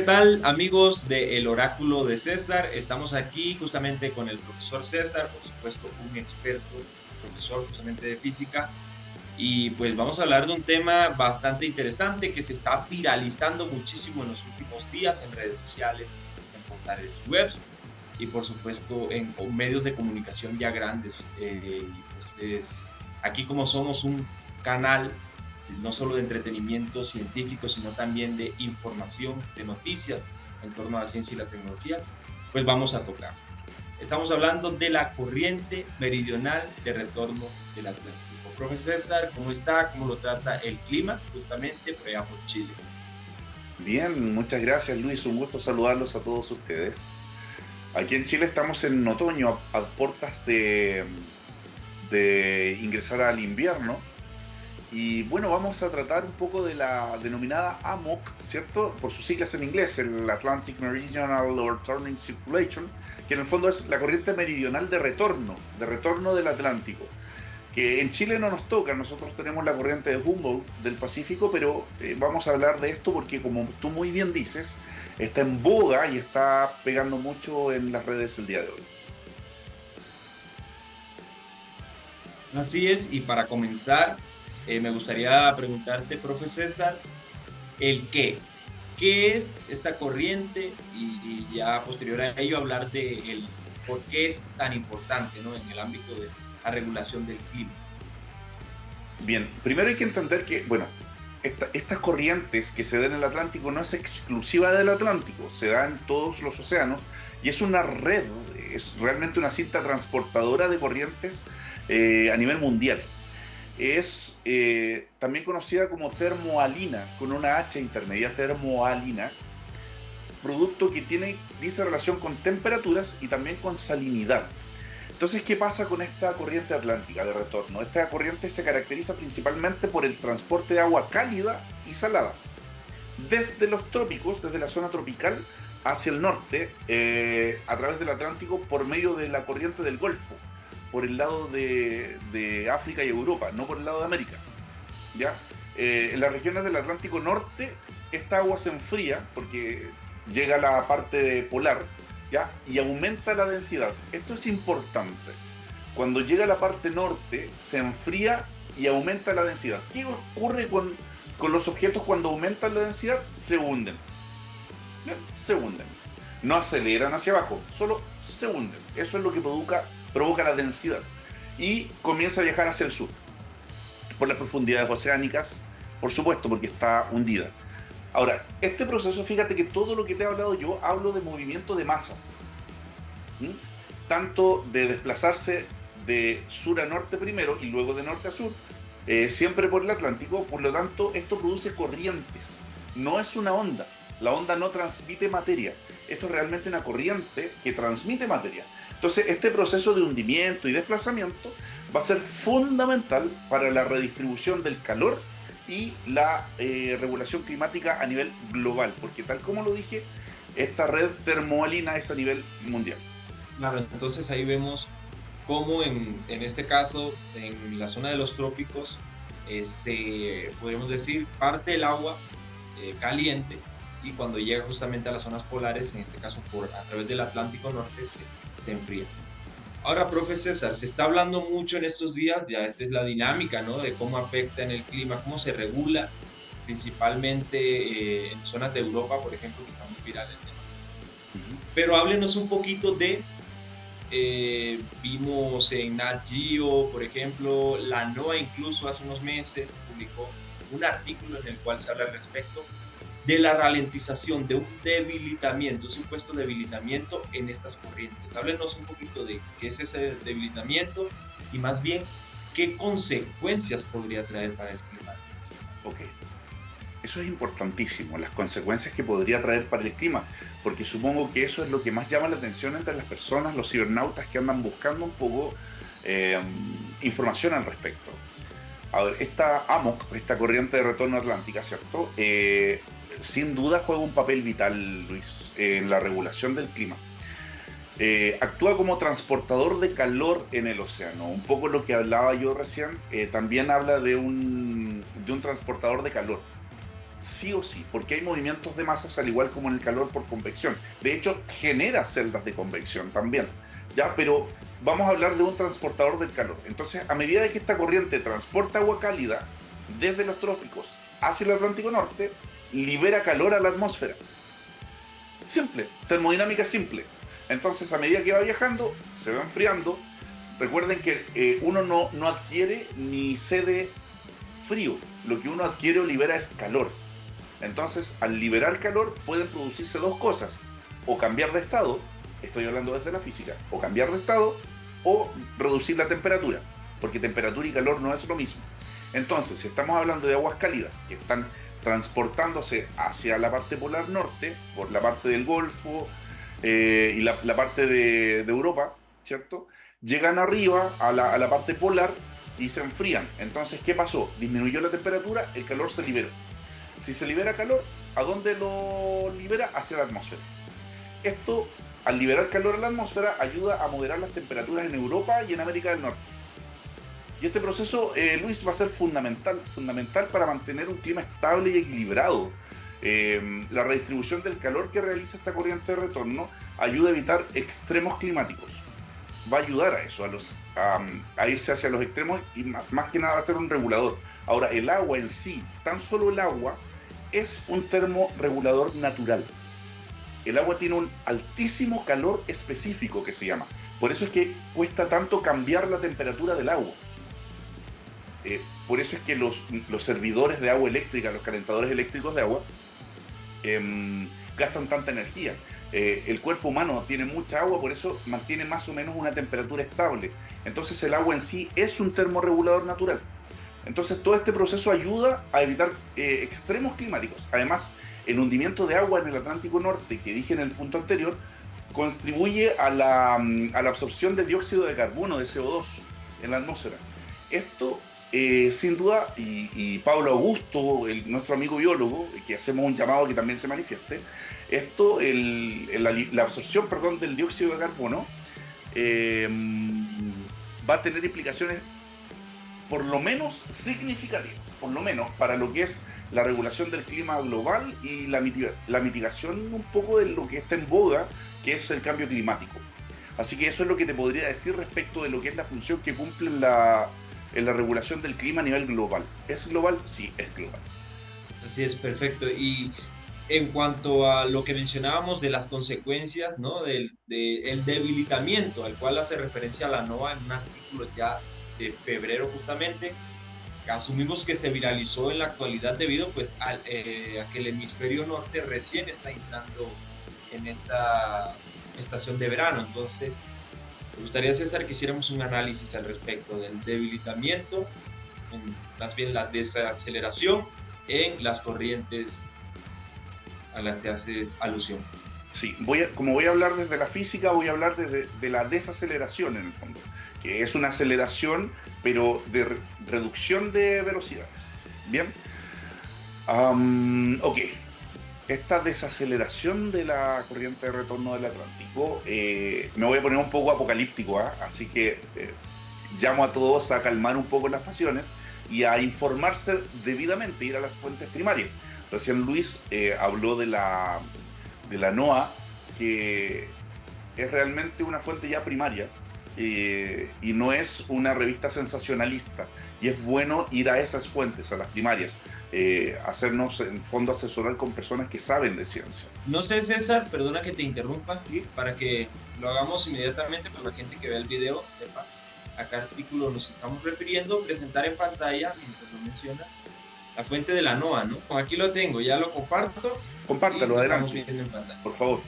¿qué tal, amigos de El Oráculo de César? Estamos aquí justamente con el profesor César, por supuesto, un experto, profesor justamente de física, y pues vamos a hablar de un tema bastante interesante que se está viralizando muchísimo en los últimos días en redes sociales, en portales webs y por supuesto en medios de comunicación ya grandes. Y pues aquí como somos un canal no solo de entretenimiento científico, sino también de información, de noticias en torno a la ciencia y la tecnología, pues vamos a tocar. Estamos hablando de la corriente meridional de retorno del Atlántico. Profesor César, ¿cómo está? ¿Cómo lo trata el clima justamente por allá por Chile? Bien, muchas gracias Luis, un gusto saludarlos a todos ustedes. Aquí en Chile estamos en otoño, a puertas de ingresar al invierno. Y bueno, vamos a tratar un poco de la denominada AMOC, ¿cierto? Por sus siglas en inglés, el Atlantic Meridional Returning Circulation, que en el fondo es la corriente meridional de retorno del Atlántico, que en Chile no nos toca. Nosotros tenemos la corriente de Humboldt del Pacífico, pero vamos a hablar de esto porque, como tú muy bien dices, está en boga y está pegando mucho en las redes el día de hoy. Así es, y para comenzar, me gustaría preguntarte, profe César, el qué. ¿Qué es esta corriente? Y ya posterior a ello hablar de el por qué es tan importante, ¿no? En el ámbito de la regulación del clima. Bien, primero hay que entender que, bueno, estas corrientes que se dan en el Atlántico no es exclusiva del Atlántico, se da en todos los océanos y es una red, es realmente una cinta transportadora de corrientes a nivel mundial. Es también conocida como termohalina, con una H intermedia, termohalina, producto que dice relación con temperaturas y también con salinidad. Entonces, ¿qué pasa con esta corriente atlántica de retorno? Esta corriente se caracteriza principalmente por el transporte de agua cálida y salada desde los trópicos, desde la zona tropical hacia el norte, a través del Atlántico por medio de la corriente del Golfo, por el lado de África y Europa, no por el lado de América. ¿Ya? En las regiones del Atlántico Norte, esta agua se enfría porque llega a la parte polar, ¿ya? Y aumenta la densidad. Esto es importante. Cuando llega a la parte norte, se enfría y aumenta la densidad. ¿Qué ocurre con los objetos cuando aumentan la densidad? Se hunden. ¿Bien? Se hunden. No aceleran hacia abajo, solo se hunden. Eso es lo que provoca la densidad. Y comienza a viajar hacia el sur por las profundidades oceánicas, por supuesto, porque está hundida. Ahora, este proceso, fíjate que todo lo que te he hablado yo, hablo de movimiento de masas. ¿Mm? Tanto de desplazarse de sur a norte primero y luego de norte a sur, siempre por el Atlántico. Por lo tanto, esto produce corrientes. No es una onda. La onda no transmite materia. Esto es realmente una corriente que transmite materia. Entonces, este proceso de hundimiento y desplazamiento va a ser fundamental para la redistribución del calor y la regulación climática a nivel global, porque tal como lo dije, esta red termohalina es a nivel mundial. Claro, entonces ahí vemos cómo en este caso, en la zona de los trópicos, podríamos decir, parte del agua caliente y cuando llega justamente a las zonas polares, en este caso a través del Atlántico Norte, se enfría. Ahora, profe César, se está hablando mucho en estos días, ya esta es la dinámica, ¿no? De cómo afecta en el clima, cómo se regula, principalmente en zonas de Europa, por ejemplo, que está muy viral el tema. Uh-huh. Pero háblenos un poquito de, vimos en Nat Geo, por ejemplo, la NOAA incluso hace unos meses publicó un artículo en el cual se habla al respecto de la ralentización, de un debilitamiento, un supuesto debilitamiento en estas corrientes. Háblenos un poquito de qué es ese debilitamiento y más bien qué consecuencias podría traer para el clima. Ok, eso es importantísimo, las consecuencias que podría traer para el clima, porque supongo que eso es lo que más llama la atención entre las personas, los cibernautas que andan buscando un poco eh, información al respecto. A ver, esta AMOC, esta corriente de retorno atlántica, ¿cierto? Sin duda juega un papel vital, Luis, en la regulación del clima. Actúa como transportador de calor en el océano. Un poco lo que hablaba yo recién, también habla de un transportador de calor. sí o sí, porque hay movimientos de masas al igual como en el calor por convección. De hecho, genera celdas de convección también, ¿ya? Pero vamos a hablar de un transportador del calor. Entonces, a medida que esta corriente transporta agua cálida desde los trópicos hacia el Atlántico Norte, libera calor a la atmósfera. Simple, termodinámica simple. Entonces, a medida que va viajando, se va enfriando. Recuerden que uno no adquiere ni cede frío, lo que uno adquiere o libera es calor. Entonces, al liberar calor pueden producirse dos cosas: o cambiar de estado, estoy hablando desde la física, o cambiar de estado, o reducir la temperatura, porque temperatura y calor no es lo mismo. Entonces, si estamos hablando de aguas cálidas que están transportándose hacia la parte polar norte, por la parte del Golfo y la parte de Europa, ¿cierto? Llegan arriba a la parte polar y se enfrían. Entonces, ¿qué pasó? Disminuyó la temperatura, el calor se liberó. Si se libera calor, ¿a dónde lo libera? Hacia la atmósfera. Esto, al liberar calor en la atmósfera, ayuda a moderar las temperaturas en Europa y en América del Norte. Y este proceso, Luis, va a ser fundamental para mantener un clima estable y equilibrado. La redistribución del calor que realiza esta corriente de retorno ayuda a evitar extremos climáticos. Va a ayudar a eso, a irse hacia los extremos, y más que nada va a ser un regulador. Ahora, el agua en sí, tan solo el agua, es un termorregulador natural. El agua tiene un altísimo calor específico que se llama. Por eso es que cuesta tanto cambiar la temperatura del agua. Por eso es que los servidores de agua eléctrica, los calentadores eléctricos de agua, gastan tanta energía. El cuerpo humano tiene mucha agua, por eso mantiene más o menos una temperatura estable. Entonces el agua en sí es un termorregulador natural. Entonces todo este proceso ayuda a evitar extremos climáticos. Además, el hundimiento de agua en el Atlántico Norte, que dije en el punto anterior, contribuye a la absorción de dióxido de carbono, de CO2, en la atmósfera. Esto, sin duda, y Pablo Augusto, nuestro amigo biólogo, que hacemos un llamado que también se manifieste, esto, la absorción, perdón, del dióxido de carbono, va a tener implicaciones por lo menos significativas, por lo menos para lo que es la regulación del clima global y la mitigación un poco de lo que está en boga, que es el cambio climático. Así que eso es lo que te podría decir respecto de lo que es la función que cumple en la regulación del clima a nivel global. ¿Es global? Sí, es global. Así es, perfecto. Y en cuanto a lo que mencionábamos de las consecuencias, ¿no? El debilitamiento al cual hace referencia la NOAA en un artículo ya de febrero justamente, asumimos que se viralizó en la actualidad debido pues a que el hemisferio norte recién está entrando en esta estación de verano. Entonces, me gustaría, César, que hiciéramos un análisis al respecto del debilitamiento, más bien la desaceleración en las corrientes a las que haces alusión. Sí, como voy a hablar desde la física, voy a hablar de la desaceleración en el fondo, que es una aceleración, pero de reducción de velocidades. Bien, ok. Esta desaceleración de la corriente de retorno del Atlántico, me voy a poner un poco apocalíptico, así que llamo a todos a calmar un poco las pasiones y a informarse debidamente, ir a las fuentes primarias. Recién Luis habló de la NOAA, que es realmente una fuente ya primaria y no es una revista sensacionalista, y es bueno ir a esas fuentes, a las primarias, hacernos en fondo asesorar con personas que saben de ciencia. No sé, César, perdona que te interrumpa, ¿Sí? para que lo hagamos inmediatamente para la gente que vea el video sepa a qué artículo nos estamos refiriendo, presentar en pantalla, mientras lo mencionas, la fuente de la NOAA, ¿no? Aquí lo tengo, ya lo comparto. Compártalo, adelante, viendo en pantalla. por favor.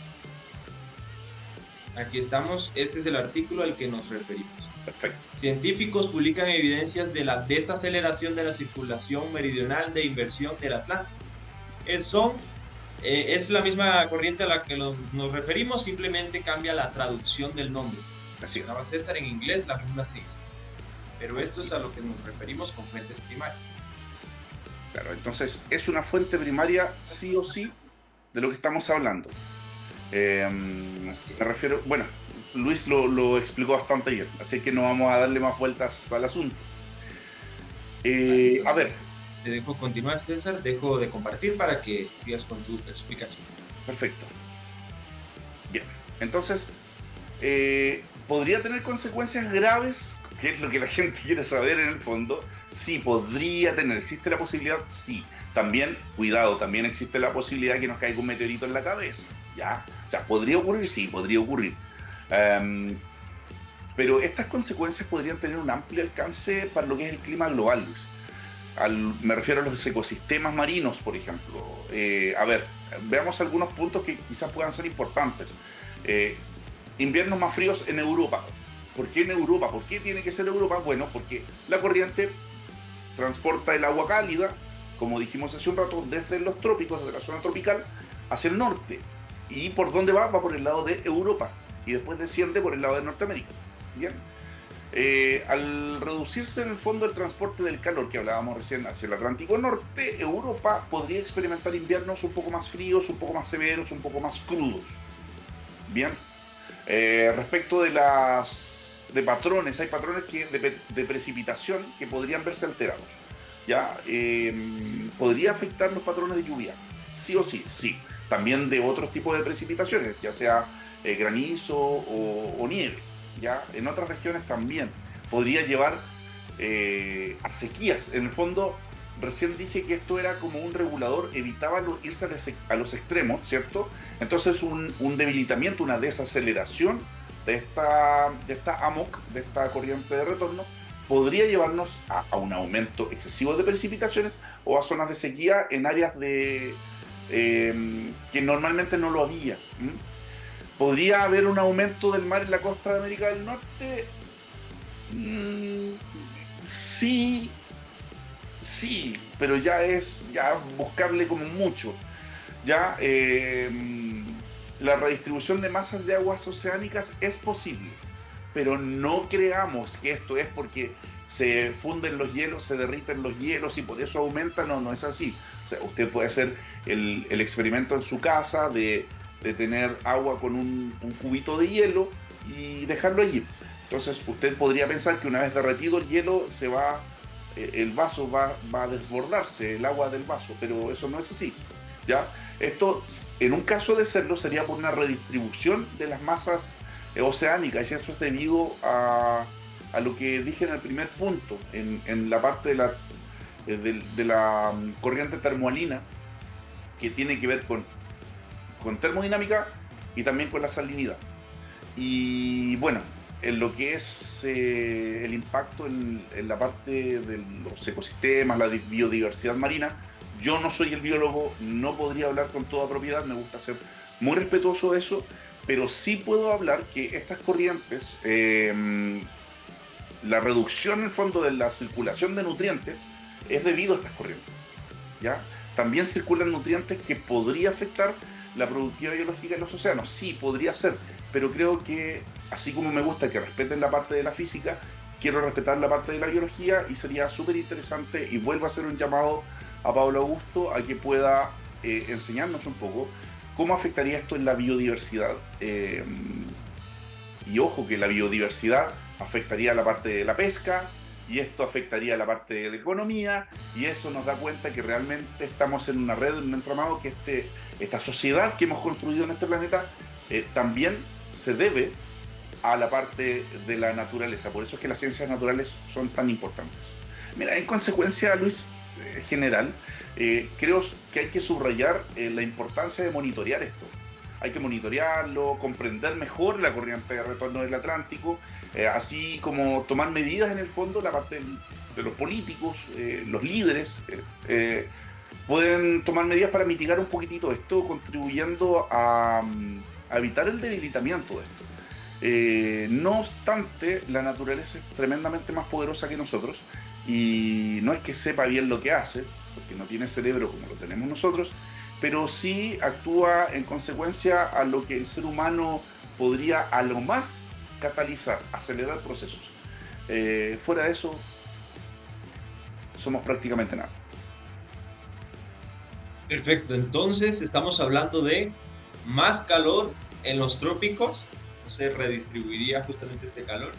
Aquí estamos, este es el artículo al que nos referimos. Perfecto. Científicos publican evidencias de la desaceleración de la circulación meridional de inversión del Atlántico. Es la misma corriente a la que nos referimos, simplemente cambia la traducción del nombre. Así es. Va a César en inglés, la misma sigla. Pero esto es a lo que nos referimos con fuentes primarias. Claro, entonces es una fuente primaria sí o sí de lo que estamos hablando. Me refiero, bueno, Luis lo explicó bastante bien, así que no vamos a darle más vueltas al asunto. A ver, te dejo continuar, César, dejo de compartir para que sigas con tu explicación. Perfecto. Bien, entonces, ¿podría tener consecuencias graves? ¿Qué es lo que la gente quiere saber en el fondo? Sí, podría tener. ¿Existe la posibilidad? Sí. También, cuidado, también existe la posibilidad que nos caiga un meteorito en la cabeza. ¿Ya? O sea, ¿podría ocurrir? Sí, podría ocurrir. Em, pero estas consecuencias podrían tener un amplio alcance para lo que es el clima global, Luis. Me refiero a los ecosistemas marinos, por ejemplo. A ver, veamos algunos puntos que quizás puedan ser importantes. Eh, Inviernos más fríos en Europa. ¿Por qué en Europa? ¿Por qué tiene que ser Europa? Bueno, porque la corriente transporta el agua cálida, como dijimos hace un rato, desde los trópicos, desde la zona tropical, hacia el norte. ¿Y por dónde va? Va por el lado de Europa. Y después desciende por el lado de Norteamérica. Bien. Al reducirse en el fondo el transporte del calor que hablábamos recién hacia el Atlántico Norte, Europa podría experimentar inviernos un poco más fríos, un poco más severos, un poco más crudos. Bien. Respecto de patrones, hay patrones de precipitación que podrían verse alterados. ¿Ya? ¿Podría afectar los patrones de lluvia? Sí o sí, sí. También de otros tipos de precipitaciones, ya sea granizo o nieve. ¿Ya? En otras regiones también podría llevar a sequías. En el fondo, recién dije que esto era como un regulador, evitaba irse a los extremos, ¿cierto? Entonces un debilitamiento, una desaceleración de esta AMOC, de esta corriente de retorno, podría llevarnos a un aumento excesivo de precipitaciones o a zonas de sequía en áreas que normalmente no lo había. ¿Podría haber un aumento del mar en la costa de América del Norte? Sí, sí, pero ya es buscarle como mucho. Ya la redistribución de masas de aguas oceánicas es posible, pero no creamos que esto es porque se funden los hielos, se derriten los hielos y por eso aumenta. No, no es así. O sea, usted puede hacer el experimento en su casa de tener agua con un cubito de hielo y dejarlo allí. Entonces usted podría pensar que una vez derretido el hielo el vaso va a desbordarse, el agua del vaso, pero eso no es así. ¿Ya? Esto, en un caso de serlo, sería por una redistribución de las masas oceánicas, y eso es debido a lo que dije en el primer punto, en la parte de la corriente termoalina, que tiene que ver con termodinámica y también con la salinidad. Y bueno, en lo que es el impacto en la parte de los ecosistemas, la biodiversidad marina, yo no soy el biólogo, no podría hablar con toda propiedad, me gusta ser muy respetuoso de eso, pero sí puedo hablar que estas corrientes, la reducción en el fondo de la circulación de nutrientes es debido a estas corrientes. ¿Ya? También circulan nutrientes que podría afectar la productividad biológica en los océanos. Sí, podría ser, pero creo que así como me gusta que respeten la parte de la física, quiero respetar la parte de la biología y sería súper interesante, y vuelvo a hacer un llamado a Pablo Augusto a que pueda enseñarnos un poco cómo afectaría esto en la biodiversidad. Y ojo que la biodiversidad afectaría la parte de la pesca, y esto afectaría la parte de la economía, y eso nos da cuenta que realmente estamos en una red, en un entramado, que esta sociedad que hemos construido en este planeta también se debe a la parte de la naturaleza. Por eso es que las ciencias naturales son tan importantes. Mira, en consecuencia, Luis, general, creo que hay que subrayar la importancia de monitorear esto. Hay que monitorearlo, comprender mejor la corriente de retorno del Atlántico, así como tomar medidas en el fondo. La parte de los políticos, los líderes, pueden tomar medidas para mitigar un poquitito esto, contribuyendo a evitar el debilitamiento de esto. No obstante, la naturaleza es tremendamente más poderosa que nosotros, y no es que sepa bien lo que hace, porque no tiene cerebro como lo tenemos nosotros, pero sí actúa en consecuencia a lo que el ser humano podría a lo más catalizar, acelerar procesos. Fuera de eso, somos prácticamente nada. Perfecto, entonces estamos hablando de más calor en los trópicos, no se redistribuiría justamente este calor,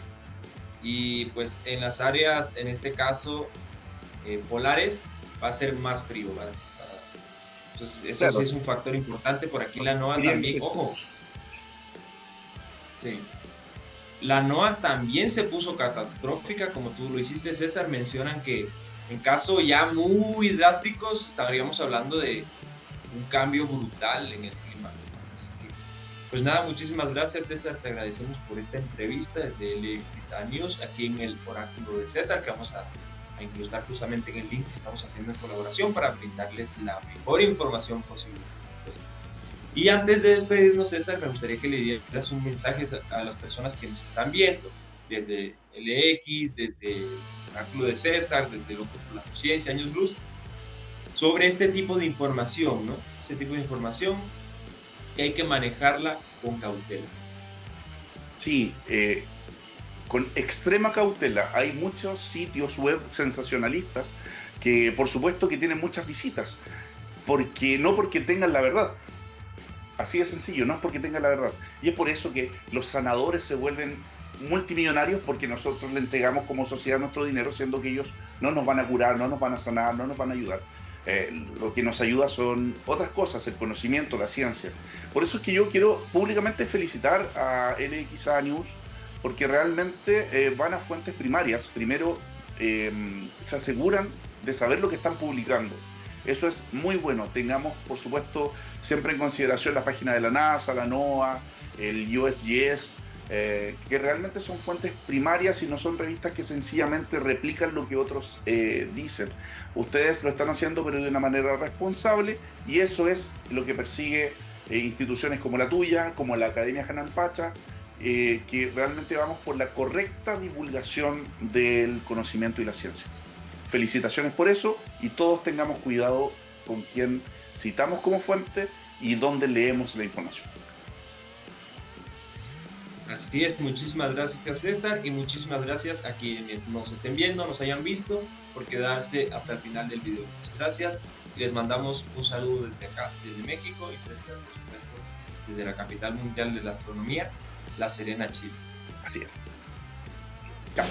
y pues en las áreas, en este caso, polares, va a ser más frío. Entonces, eso sí Claro, es un factor importante. Por aquí la NOAA serían también, ojo, efectivos. sí, la NOAA también se puso catastrófica, como tú lo hiciste, César. Mencionan que en casos ya muy drásticos estaríamos hablando de un cambio brutal en el clima. Así que, pues nada, muchísimas gracias, César. Te agradecemos por esta entrevista desde LXA News, aquí en el Oráculo de César, que vamos a incrustar justamente en el link que estamos haciendo en colaboración para brindarles la mejor información posible. Pues, y antes de despedirnos, César, me gustaría que le dieras un mensaje a las personas que nos están viendo desde LX, desde el Oráculo de César, desde Loco por la Ciencia, Años Luz, sobre este tipo de información, ¿no? Este tipo de información que hay que manejarla con cautela. Sí, con extrema cautela. Hay muchos sitios web sensacionalistas que por supuesto que tienen muchas visitas, porque no porque tengan la verdad. Así de sencillo, no es porque tengan la verdad. Y es por eso que los sanadores se vuelven multimillonarios porque nosotros le entregamos como sociedad nuestro dinero, siendo que ellos no nos van a curar, no nos van a sanar, no nos van a ayudar. Lo que nos ayuda son otras cosas, el conocimiento, la ciencia. Por eso es que yo quiero públicamente felicitar a LXA News, porque realmente van a fuentes primarias. Primero, se aseguran de saber lo que están publicando. Eso es muy bueno. Tengamos, por supuesto, siempre en consideración la página de la NASA, la NOAA, el USGS, que realmente son fuentes primarias y no son revistas que sencillamente replican lo que otros dicen. Ustedes lo están haciendo, pero de una manera responsable, y eso es lo que persigue instituciones como la tuya, como la Academia Hanan Pacha, que realmente vamos por la correcta divulgación del conocimiento y las ciencias. Felicitaciones por eso, y todos tengamos cuidado con quién citamos como fuente y dónde leemos la información. Así es, muchísimas gracias, César, y muchísimas gracias a quienes nos estén viendo, nos hayan visto, por quedarse hasta el final del video. Muchas gracias y les mandamos un saludo desde acá, desde México, y César, por supuesto, desde la capital mundial de la astronomía, La Serena, Chile. Así es. Chao.